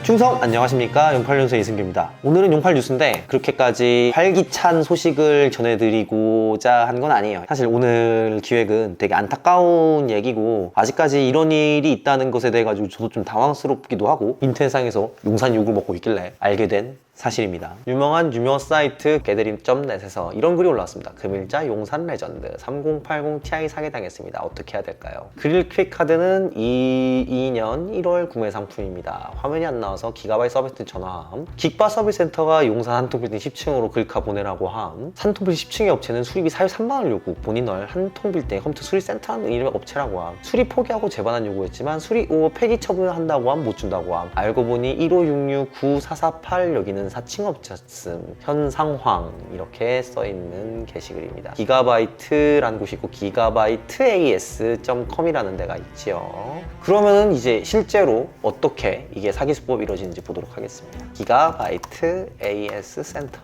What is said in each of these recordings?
충성! 안녕하십니까, 용팔뉴스 이승규입니다. 오늘은 용팔 뉴스인데 그렇게까지 활기찬 소식을 전해드리고자 한 건 아니에요. 사실 오늘 기획은 되게 안타까운 얘기고, 아직까지 이런 일이 있다는 것에 대해 가지고 저도 좀 당황스럽기도 하고, 인터넷상에서 용산 욕을 먹고 있길래 알게 된 사실입니다. 유명한 유머 사이트 게드림.net에서 이런 글이 올라왔습니다. 금일자 용산 레전드 3080 Ti 사기당했습니다. 어떻게 해야 될까요? 그릴 퀵 카드는 22년 1월 구매 상품입니다. 화면이 안 나와서 기가바이트 서비스 전화함. 긱바 서비스 센터가 용산 한통빌딩 10층으로 글카 보내라고 함. 한통빌딩 10층의 업체는 수리비 43만원 요구. 본인을 한통빌딩 컴퓨터 수리센터라는 이름의 업체라고 함. 수리 포기하고 재반환 요구했지만 수리 후 폐기 처분한다고 함. 못 준다고 함. 알고 보니 1566-9448 여기는 사칭업체였음. 현 상황 이렇게 써있는 게시글입니다. 기가바이트라는 곳이 있고 gigabyteas.com이라는 데가 있지요. 그러면은 이제 실제로 어떻게 이게 사기 수법이 이루어지는지 보도록 하겠습니다. 기가바이트 AS 센터.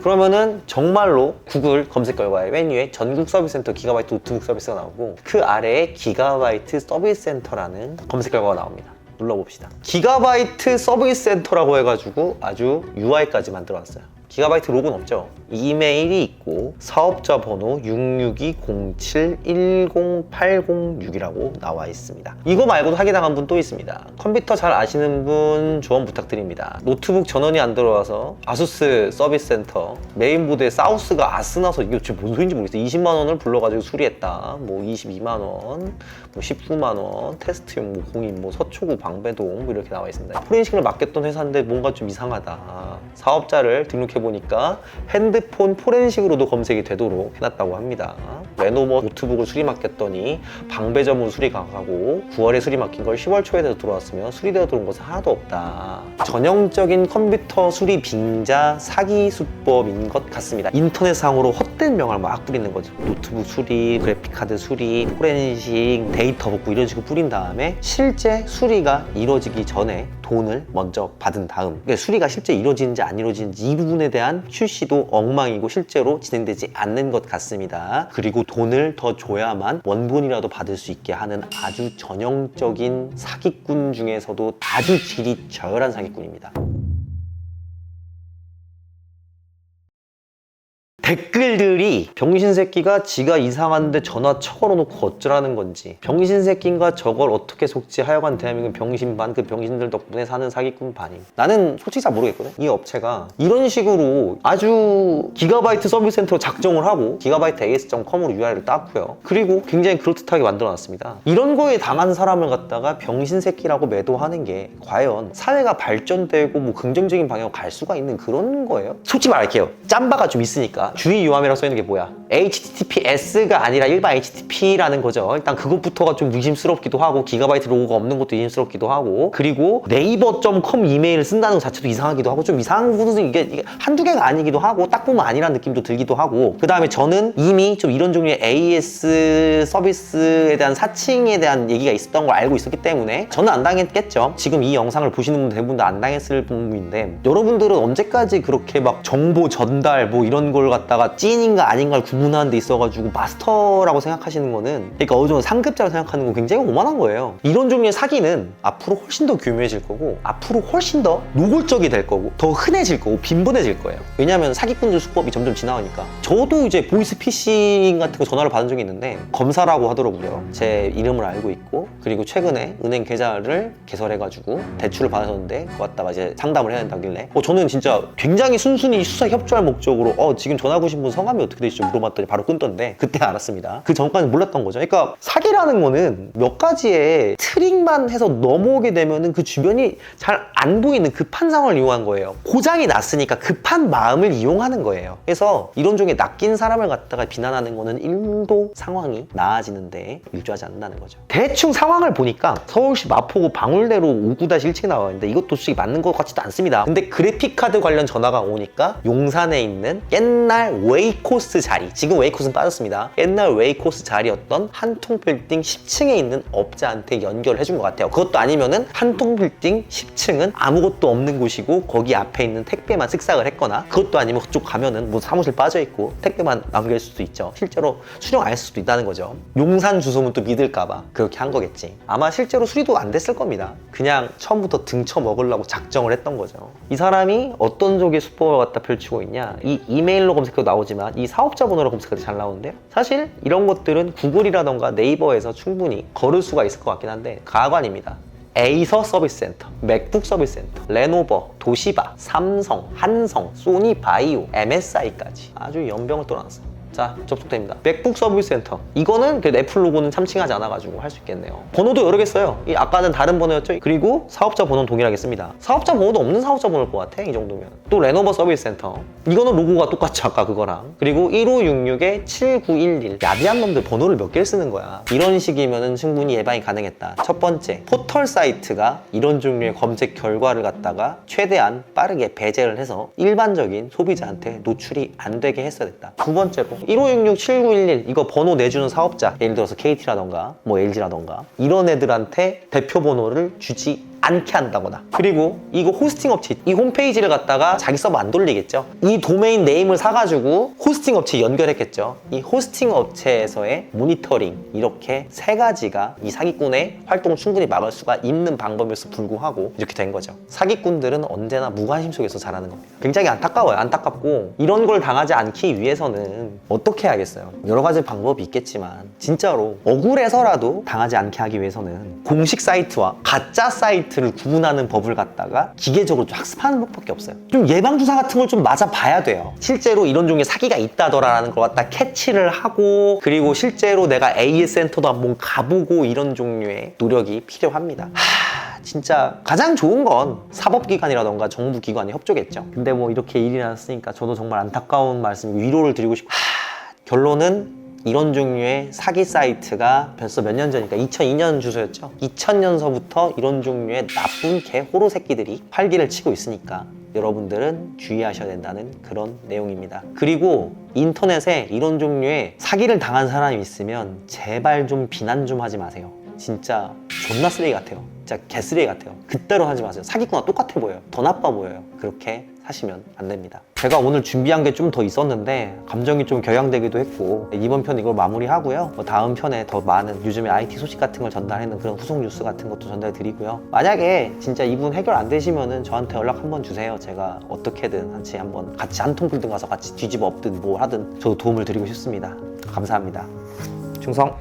그러면은 정말로 구글 검색 결과에 맨 위에 전국 서비스 센터 기가바이트 노트북 서비스가 나오고, 그 아래에 기가바이트 서비스 센터라는 검색 결과가 나옵니다. 눌러봅시다. 기가바이트 서비스 센터라고 해가지고 아주 UI까지 만들어놨어요. 기가바이트 로고는 없죠. 이메일이 있고 사업자 번호 662-07-10-806이라고 나와 있습니다. 이거 말고도 사기당한 분 또 있습니다. 컴퓨터 잘 아시는 분 조언 부탁드립니다. 노트북 전원이 안 들어와서 아수스 서비스 센터 메인보드에 사우스가 아스나서 이게 지금 뭔 소리인지 모르겠어요. 20만 원을 불러가지고 수리했다. 뭐 22만 원, 뭐 19만 원, 테스트용 뭐 공인, 뭐 서초구 방배동 뭐 이렇게 나와 있습니다. 포렌식을 맡겼던 회사인데 뭔가 좀 이상하다. 사업자를 등록해보니까 핸드폰 포렌식으로도 검색이 되도록 해놨다고 합니다. 레노버 노트북을 수리 맡겼더니 방배점으로 수리가 가고 9월에 수리 맡긴 걸 10월 초에 들어왔으면 수리되어 들어온 것은 하나도 없다. 전형적인 컴퓨터 수리 빙자 사기 수법인 것 같습니다. 인터넷상으로 헛된 명을 막 뿌리는 거죠. 노트북 수리, 그래픽카드 수리, 포렌식, 데이터 복구 이런 식으로 뿌린 다음에 실제 수리가 이루어지기 전에 돈을 먼저 받은 다음, 그러니까 수리가 실제 이루어지는지 안 이루어지는지 이 부분에 대한 QC도 엉망이고 실제로 진행되지 않는 것 같습니다. 그리고 돈을 더 줘야만 원본이라도 받을 수 있게 하는 아주 전형적인 사기꾼 중에서도 아주 질이 저열한 사기꾼입니다. 댓글들이 병신새끼가 지가 이상한데 전화 쳐걸어놓고 어쩌라는 건지, 병신새끼인가 저걸 어떻게 속지, 하여간 대한민국 병신 반, 그 병신들 덕분에 사는 사기꾼 반임. 나는 솔직히 잘 모르겠거든. 이 업체가 이런 식으로 아주 기가바이트 서비스 센터로 작정을 하고 기가바이트 as.com으로 URL을 땄고요. 그리고 굉장히 그럴듯하게 만들어놨습니다. 이런 거에 당한 사람을 갖다가 병신새끼라고 매도하는 게 과연 사회가 발전되고 뭐 긍정적인 방향으로 갈 수가 있는 그런 거예요? 솔직히 말할게요. 짬바가 좀 있으니까. 주의 유함이라고 써있는 게 뭐야? HTTPS가 아니라 일반 HTTP라는 거죠. 일단 그것부터가 좀 의심스럽기도 하고, 기가바이트 로고가 없는 것도 의심스럽기도 하고, 그리고 네이버.com 이메일을 쓴다는 것 자체도 이상하기도 하고, 좀 이상한 부분은 이게 한두 개가 아니기도 하고, 딱 보면 아니라는 느낌도 들기도 하고, 그 다음에 저는 이미 좀 이런 종류의 AS 서비스에 대한 사칭에 대한 얘기가 있었던 걸 알고 있었기 때문에 저는 안 당했겠죠. 지금 이 영상을 보시는 분들 대부분 다 안 당했을 부분인데, 여러분들은 언제까지 그렇게 막 정보 전달 뭐 이런 걸 갖다가 찐인가 아닌가를 구분하는 데 있어가지고 마스터라고 생각하시는 거는, 그러니까 어느 정도 상급자라고 생각하는 건 굉장히 오만한 거예요. 이런 종류의 사기는 앞으로 훨씬 더 교묘해질 거고, 앞으로 훨씬 더 노골적이 될 거고, 더 흔해질 거고, 빈번해질 거예요. 왜냐하면 사기꾼들 수법이 점점 지나가니까. 저도 이제 보이스 피싱 같은 거 전화를 받은 적이 있는데, 검사라고 하더라고요. 제 이름을 알고 있고, 그리고 최근에 은행 계좌를 개설해가지고 대출을 받았는데 그거 갖다가 이제 상담을 해야 된다길래, 저는 진짜 굉장히 순순히 수사 협조할 목적으로 지금 전화 주신 분 성함이 어떻게 되시죠? 물어봤더니 바로 끊던데, 그때 알았습니다. 그 전까지는 몰랐던 거죠. 그러니까 사기라는 거는 몇 가지의 트릭만 해서 넘어오게 되면은 그 주변이 잘 안 보이는 급한 상황을 이용한 거예요. 고장이 났으니까 급한 마음을 이용하는 거예요. 그래서 이런 종의 낚인 사람을 갖다가 비난하는 거는 1도 상황이 나아지는데 일조하지 않는다는 거죠. 대충 상황을 보니까 서울시 마포구 방울대로 5-1층에 나와 있는데, 이것도 솔직히 맞는 것 같지도 않습니다. 근데 그래픽카드 관련 전화가 오니까 용산에 있는 옛날 웨이코스 자리, 지금 웨이코스는 빠졌습니다. 옛날 웨이코스 자리였던 한통빌딩 10층에 있는 업자한테 연결을 해준 것 같아요. 그것도 아니면은 한통빌딩 10층은 아무것도 없는 곳이고 거기 앞에 있는 택배만 쓱싹을 했거나, 그것도 아니면 그쪽 가면은 뭐 사무실 빠져있고 택배만 남길 수도 있죠. 실제로 수령 안 했을 수도 있다는 거죠. 용산 주소문 또 믿을까봐 그렇게 한 거겠지. 아마 실제로 수리도 안 됐을 겁니다. 그냥 처음부터 등쳐 먹으려고 작정을 했던 거죠. 이 사람이 어떤 쪽의 수법을 갖다 펼치고 있냐, 이 이메일로 검색해도 나오지만 이 사업자 번호로 검색해도 잘 나오는데요. 사실 이런 것들은 구글이라던가 네이버에서 충분히 걸을 수가 있을 것 같긴 한데 가관입니다. 에이서 서비스 센터, 맥북 서비스 센터, 레노버, 도시바, 삼성, 한성, 소니 바이오, MSI까지 아주 연병을 떠났어요. 자, 접속됩니다. 맥북 서비스 센터. 이거는 애플 로고는 참칭하지 않아가지고 할 수 있겠네요. 번호도 여러 개 써요. 아까는 다른 번호였죠? 그리고 사업자 번호는 동일하게 씁니다. 사업자 번호도 없는 사업자 번호일 것 같아, 이 정도면. 또 레노버 서비스 센터. 이거는 로고가 똑같죠, 아까 그거랑. 그리고 1566-7911. 야비한 놈들 번호를 몇 개를 쓰는 거야. 이런 식이면은 충분히 예방이 가능했다. 첫 번째, 포털 사이트가 이런 종류의 검색 결과를 갖다가 최대한 빠르게 배제를 해서 일반적인 소비자한테 노출이 안 되게 했어야 됐다. 두 번째로, 1566-7911 이거 번호 내주는 사업자, 예를 들어서 KT라던가 뭐 LG라던가 이런 애들한테 대표 번호를 주지 않게 한다거나, 그리고 이거 호스팅 업체, 이 홈페이지를 갖다가 자기 서버 안 돌리겠죠. 이 도메인 네임을 사가지고 호스팅 업체에 연결했겠죠. 이 호스팅 업체에서의 모니터링, 이렇게 세 가지가 이 사기꾼의 활동을 충분히 막을 수가 있는 방법에서 불구하고 이렇게 된 거죠. 사기꾼들은 언제나 무관심 속에서 자라는 겁니다. 굉장히 안타까워요. 안타깝고, 이런 걸 당하지 않기 위해서는 어떻게 해야겠어요? 여러 가지 방법이 있겠지만 진짜로 억울해서라도 당하지 않게 하기 위해서는 공식 사이트와 가짜 사이트를 구분하는 법을 갖다가 기계적으로 좀 학습하는 법밖에 없어요. 좀 예방주사 같은 걸 좀 맞아봐야 돼요. 실제로 이런 종류의 사기가 있다더라라는 걸 갖다 캐치를 하고, 그리고 실제로 내가 AS 센터도 한번 가보고, 이런 종류의 노력이 필요합니다. 진짜 가장 좋은 건 사법기관이라던가 정부기관의 협조겠죠. 근데 뭐 이렇게 일이 났으니까 저도 정말 안타까운 말씀, 위로를 드리고 싶고, 결론은 이런 종류의 사기 사이트가 벌써 몇 년 전이니까 2002년 주소였죠. 2000년서부터 이런 종류의 나쁜 개 호로 새끼들이 활기를 치고 있으니까 여러분들은 주의하셔야 된다는 그런 내용입니다. 그리고 인터넷에 이런 종류의 사기를 당한 사람이 있으면 제발 좀 비난 좀 하지 마세요. 진짜 존나 쓰레기 같아요. 진짜 개쓰레기 같아요. 그따로 하지 마세요. 사기꾼과 똑같아 보여요. 더 나빠 보여요. 그렇게 사시면 안 됩니다. 제가 오늘 준비한 게 좀 더 있었는데 감정이 좀 격양되기도 했고, 이번 편 이걸 마무리하고요. 다음 편에 더 많은 요즘에 IT 소식 같은 걸 전달하는 그런 후속 뉴스 같은 것도 전달 드리고요. 만약에 진짜 이분 해결 안 되시면은 저한테 연락 한번 주세요. 제가 어떻게든 한번 같이 한통불등 가서 같이 뒤집어 엎든 뭐 하든 저도 도움을 드리고 싶습니다. 감사합니다. 충성!